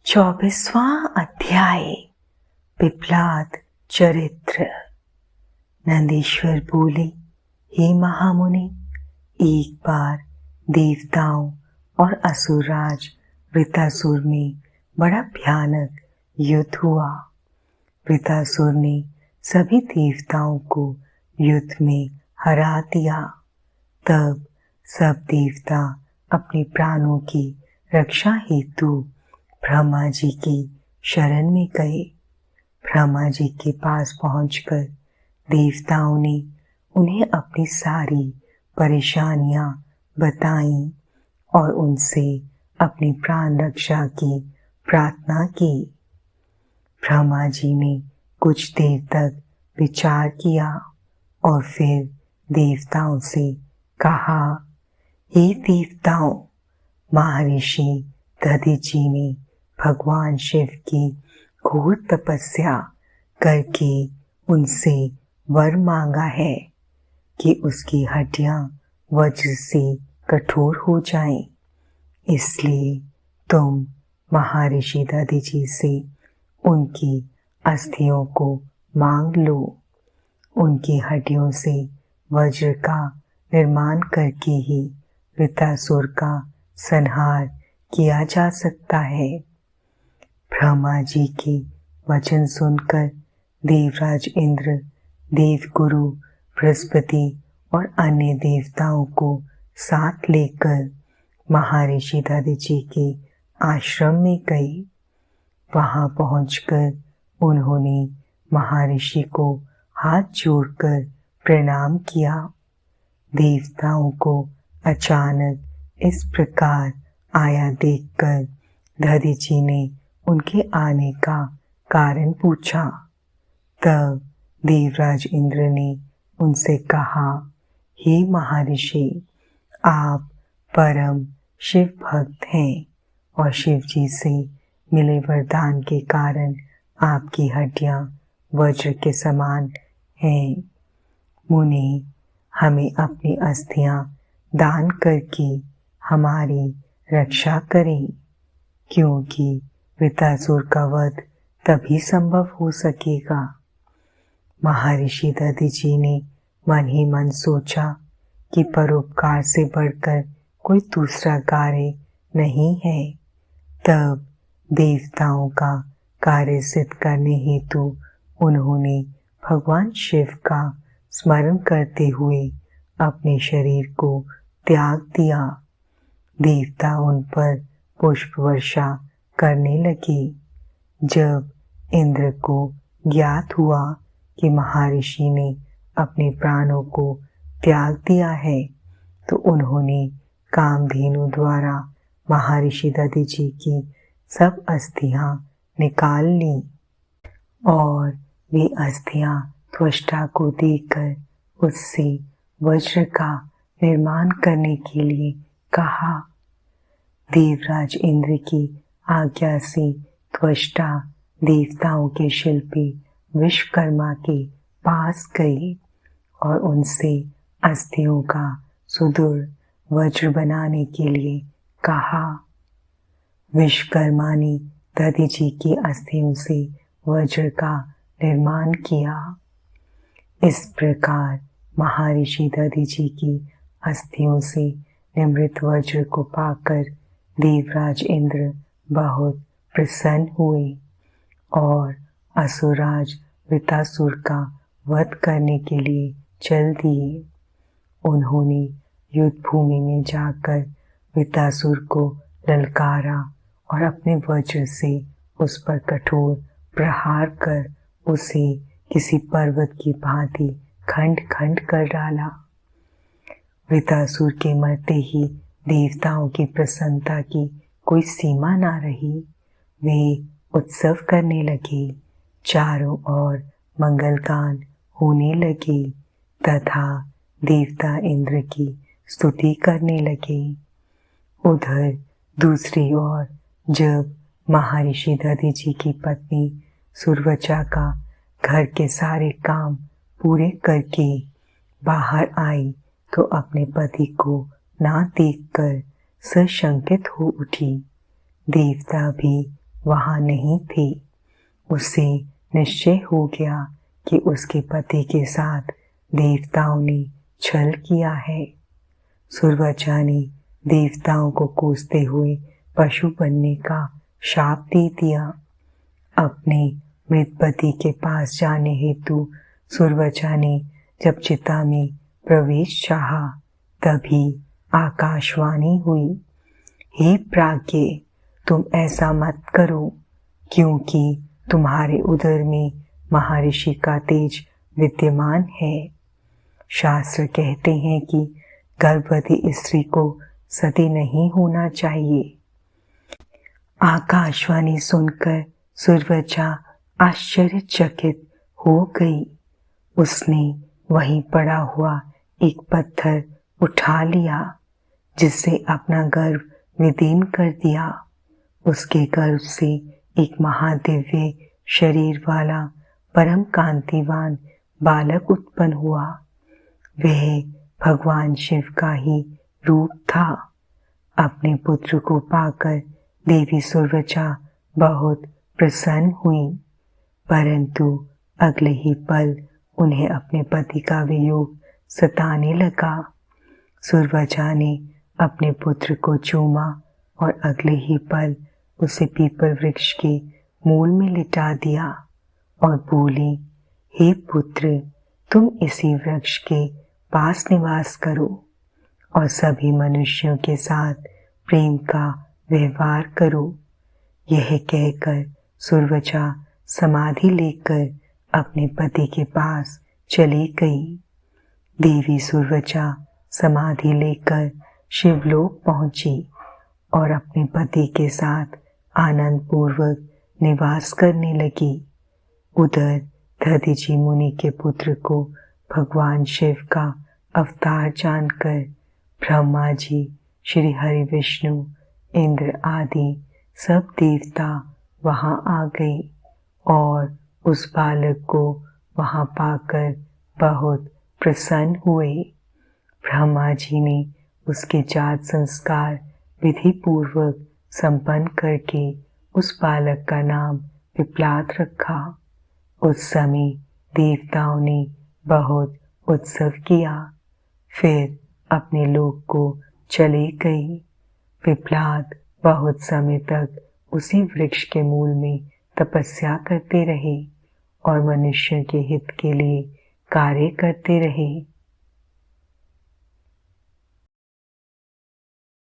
24वां अध्याय पिप्लाद चरित्र। नंदीश्वर बोले, हे महामुनि, एक बार देवताओं और असुरराज वृतासुर में बड़ा भयानक युद्ध हुआ। वृतासुर ने सभी देवताओं को युद्ध में हरा दिया। तब सब देवता अपने प्राणों की रक्षा हेतु ब्रह्मा जी की शरण में गए। ब्रह्मा जी के पास पहुंचकर देवताओं ने उन्हें अपनी सारी परेशानियां बताईं और उनसे अपनी प्राण रक्षा की प्रार्थना की। ब्रह्मा जी ने कुछ देर तक विचार किया और फिर देवताओं से कहा, हे देवताओं, महर्षि दधीचि ने भगवान शिव की घोर तपस्या करके उनसे वर मांगा है कि उसकी हड्डियां वज्र से कठोर हो जाएं। इसलिए तुम महर्षि दधीचि से उनकी अस्थियों को मांग लो। उनकी हड्डियों से वज्र का निर्माण करके ही वृतासुर का संहार किया जा सकता है। ब्रह्मा जी के वचन सुनकर देवराज इंद्र, देवगुरु बृहस्पति और अन्य देवताओं को साथ लेकर महर्षि दधीचि के आश्रम में गए। वहां पहुंचकर उन्होंने महर्षि को हाथ जोड़कर प्रणाम किया। देवताओं को अचानक इस प्रकार आया देखकर दधीचि ने उनके आने का कारण पूछा। तब देवराज इंद्र ने उनसे कहा, हे महर्षि, आप परम शिव भक्त हैं और शिव जी से मिले वरदान के कारण आपकी हड्डियां वज्र के समान हैं। मुनि, हमें अपनी अस्थियां दान करके हमारी रक्षा करें, क्योंकि वृतासुर का वध तभी संभव हो सकेगा। महर्षि दधीचि ने मन ही मन सोचा कि परोपकार से बढ़कर कोई दूसरा कार्य नहीं है। तब देवताओं का कार्य सिद्ध करने हेतु उन्होंने भगवान शिव का स्मरण करते हुए अपने शरीर को त्याग दिया। देवता उन पर पुष्प वर्षा करने लगे। जब इंद्र को ज्ञात हुआ कि महर्षि ने अपने प्राणों को त्याग दिया है, तो उन्होंने कामधेनु द्वारा महर्षि दधीचि की सब अस्थियां निकाल ली और वे अस्थियां त्वष्टा को देकर उससे वज्र का निर्माण करने के लिए कहा। देवराज इंद्र की आज्ञा से त्वष्टा देवताओं के शिल्पी विश्वकर्मा के पास गए और उनसे अस्थियों का सुदृढ़ वज्र बनाने के लिए कहा। विश्वकर्मा ने दधीचि की अस्थियों से वज्र का निर्माण किया। इस प्रकार महर्षि दधीचि की अस्थियों से निर्मित वज्र को पाकर देवराज इंद्र बहुत प्रसन्न हुए और असुरराज वृतासुर का वध करने के लिए चल दिए। उन्होंने युद्ध भूमि में जाकर वृतासुर को ललकारा और अपने वज्र से उस पर कठोर प्रहार कर उसे किसी पर्वत की भांति खंड खंड कर डाला। वृतासुर के मरते ही देवताओं की प्रसन्नता की कोई सीमा ना रही। वे उत्सव करने लगे, चारों ओर मंगलगान होने लगे तथा देवता इंद्र की स्तुति करने लगे। उधर दूसरी ओर जब महर्षि दधीचि की पत्नी सुरवचा का घर के सारे काम पूरे करके बाहर आई तो अपने पति को ना देखकर सशंकित हो उठी। देवता भी वहां नहीं थी। उसे निश्चय हो गया कि उसके पति के साथ देवताओं ने छल किया है। सुरवचा ने देवताओं को कोसते हुए पशु बनने का शाप दे दिया। अपने मृत पति के पास जाने हेतु सुरवचा ने जब चिता में प्रवेश चाहा, तभी आकाशवाणी हुई, हे प्राज्ञ, तुम ऐसा मत करो, क्योंकि तुम्हारे उदर में महर्षि का तेज विद्यमान है। शास्त्र कहते हैं कि गर्भवती स्त्री को सती नहीं होना चाहिए। आकाशवाणी सुनकर सुरवचा आश्चर्यचकित हो गई। उसने वहीं पड़ा हुआ एक पत्थर उठा लिया, जिससे अपना गर्भ विदीर्ण कर दिया। उसके गर्भ से एक महादिव्य शरीर वाला परम कांतिवान बालक उत्पन्न हुआ। वह भगवान शिव का ही रूप था। अपने पुत्र को पाकर देवी सुरवचा बहुत प्रसन्न हुई, परंतु अगले ही पल उन्हें अपने पति का वियोग सताने लगा। सुरवचा ने अपने पुत्र को चूमा और अगले ही पल उसे पीपल वृक्ष के मूल में लिटा दिया और बोली, हे पुत्र, तुम इसी वृक्ष के पास निवास करो और सभी मनुष्यों के साथ प्रेम का व्यवहार करो। यह कहकर सुरवचा समाधि लेकर अपने पति के पास चली गई। देवी सुरवचा समाधि लेकर शिवलोक पहुंची और अपने पति के साथ आनंद पूर्वक निवास करने लगी। उधर दधीचि मुनि के पुत्र को भगवान शिव का अवतार जानकर ब्रह्मा जी, श्री हरि विष्णु, इंद्र आदि सब देवता वहां आ गए और उस बालक को वहां पाकर बहुत प्रसन्न हुए। ब्रह्मा जी ने उसके जात संस्कार विधि पूर्वक संपन्न करके उस बालक का नाम पिप्लाद रखा। उस समय देवताओं ने बहुत उत्सव किया, फिर अपने लोक को चले गए। पिप्लाद बहुत समय तक उसी वृक्ष के मूल में तपस्या करते रहे और मनुष्यों के हित के लिए कार्य करते रहे।